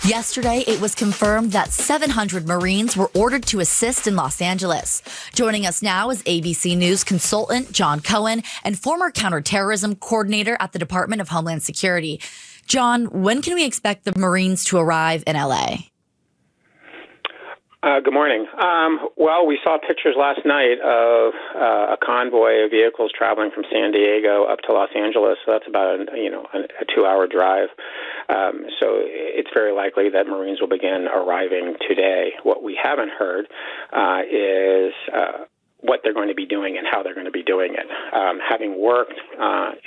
Yesterday, it was confirmed that 700 Marines were ordered to assist in Los Angeles. Joining us now is ABC News consultant John Cohen and former counterterrorism coordinator at the Department of Homeland Security. John, when can we expect the Marines to arrive in L.A.? Good morning. Well, we saw pictures last night of a convoy of vehicles traveling from San Diego up to Los Angeles. So that's about a 2-hour drive. So it's very likely that Marines will begin arriving today. What we haven't heard is what they're going to be doing and how they're going to be doing it. Having worked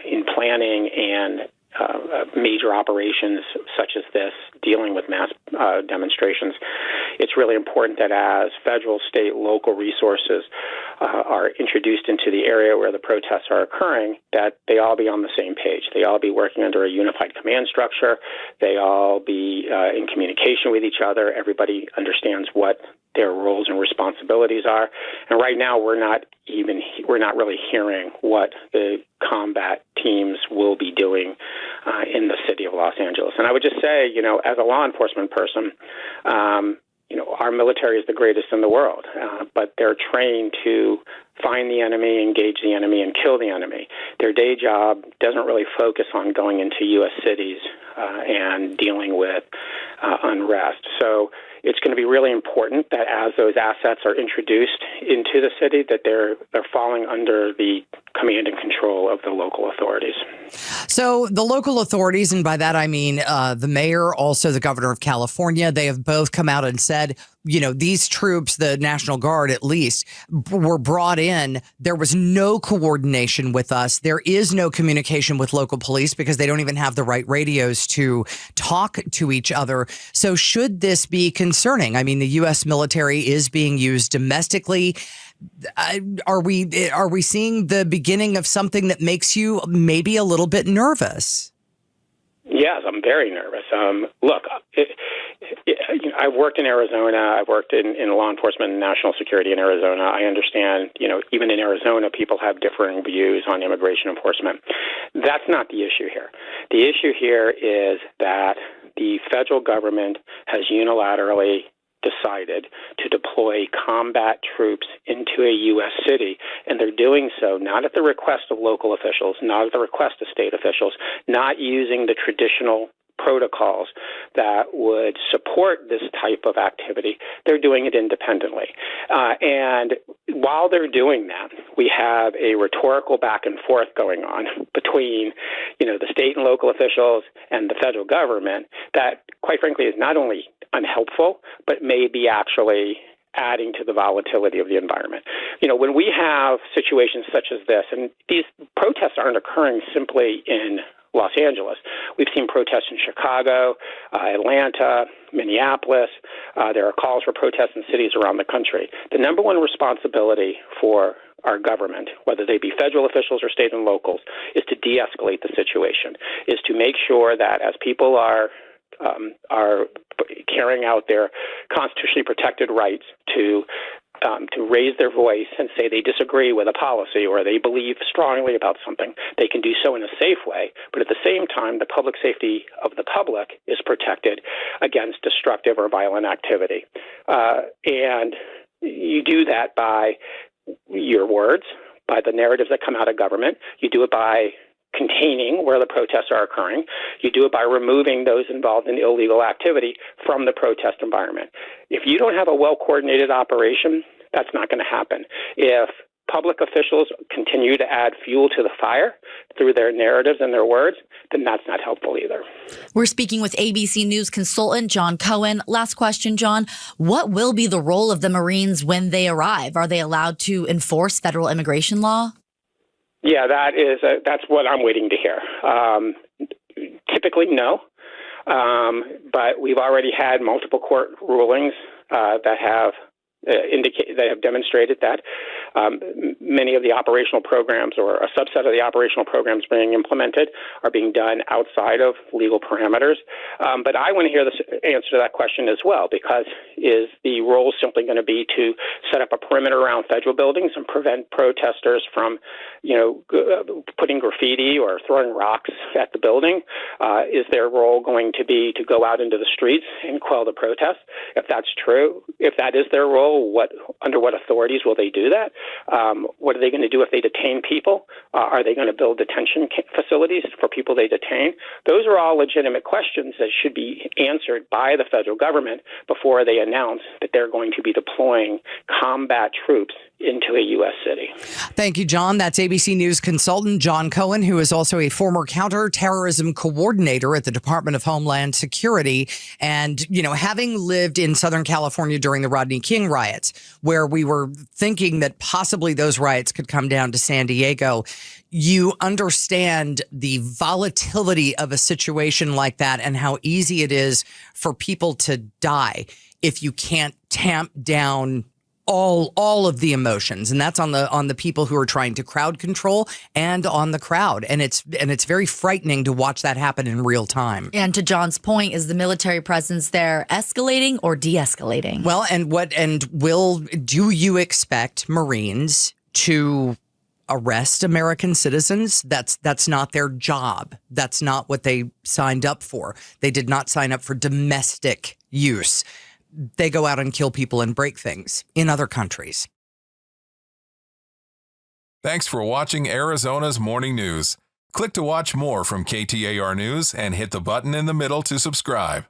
in planning and major operations such as this, dealing with mass demonstrations, it's really important that as federal, state, local resources are introduced into the area where the protests are occurring, that they all be on the same page. They all be working under a unified command structure. They all be in communication with each other. Everybody understands what their roles and responsibilities are. And right now, we're not really hearing what the combat teams will be doing in the city of Los Angeles. And I would just say, as a law enforcement person, our military is the greatest in the world, but they're trained to find the enemy, engage the enemy, and kill the enemy. Their day job doesn't really focus on going into U.S. cities and dealing with unrest. So it's going to be really important that as those assets are introduced into the city, that they're falling under the command and control of the local authorities. So the local authorities, and by that I mean the mayor, also the governor of California, they have both come out and said, these troops, the National Guard at least, were brought in. There was no coordination with us. There is no communication with local police because they don't even have the right radios to talk to each other. So should this be concerning? I mean, the U.S. military is being used domestically. Are we seeing the beginning of something that makes you maybe a little bit nervous? Yes, I'm very nervous. Look, I've worked in Arizona. I've worked in law enforcement and national security in Arizona. I understand, even in Arizona, people have differing views on immigration enforcement. That's not the issue here. The issue here is that the federal government has unilaterally decided to deploy combat troops into a U.S. city, and they're doing so not at the request of local officials, not at the request of state officials, not using the traditional protocols that would support this type of activity. They're doing it independently. And while they're doing that, we have a rhetorical back and forth going on between, the state and local officials and the federal government that, quite frankly, is not only unhelpful, but may be actually adding to the volatility of the environment. When we have situations such as this, and these protests aren't occurring simply in Los Angeles. We've seen protests in Chicago, Atlanta, Minneapolis. There are calls for protests in cities around the country. The number one responsibility for our government, whether they be federal officials or state and locals, is to de-escalate the situation, is to make sure that as people are carrying out their constitutionally protected rights to raise their voice and say they disagree with a policy or they believe strongly about something, they can do so in a safe way. But at the same time, the public safety of the public is protected against destructive or violent activity. And you do that by your words, by the narratives that come out of government. You do it by containing where the protests are occurring. You do it by removing those involved in illegal activity from the protest environment. If you don't have a well-coordinated operation, that's not going to happen. If public officials continue to add fuel to the fire through their narratives and their words, then that's not helpful either. We're speaking with ABC News consultant John Cohen. Last question, John. What will be the role of the Marines when they arrive? Are they allowed to enforce federal immigration law? Yeah, that's what I'm waiting to hear. Typically, no, but we've already had multiple court rulings that have demonstrated that Many of the operational programs, or a subset of the operational programs being implemented, are being done outside of legal parameters. But I want to hear the answer to that question as well, because is the role simply going to be to set up a perimeter around federal buildings and prevent protesters from, putting graffiti or throwing rocks at the building? Is their role going to be to go out into the streets and quell the protests? If that's true, if that is their role, under what authorities will they do that? What are they going to do if they detain people? Are they going to build detention facilities for people they detain? Those are all legitimate questions that should be answered by the federal government before they announce that they're going to be deploying combat troops into a U.S. city. Thank you, John. That's ABC News consultant John Cohen, who is also a former counterterrorism coordinator at the Department of Homeland Security. And, having lived in Southern California during the Rodney King riots, where we were thinking that possibly those riots could come down to San Diego, you understand the volatility of a situation like that and how easy it is for people to die if you can't tamp down all of the emotions. And that's on the people who are trying to crowd control and on the crowd. And it's very frightening to watch that happen in real time. And to John's point, is the military presence there escalating or de-escalating? Well, do you expect Marines to arrest American citizens? That's not their job. That's not what they signed up for. They did not sign up for domestic use. They go out and kill people and break things in other countries. Thanks for watching Arizona's Morning News. Click to watch more from KTAR News and hit the button in the middle to subscribe.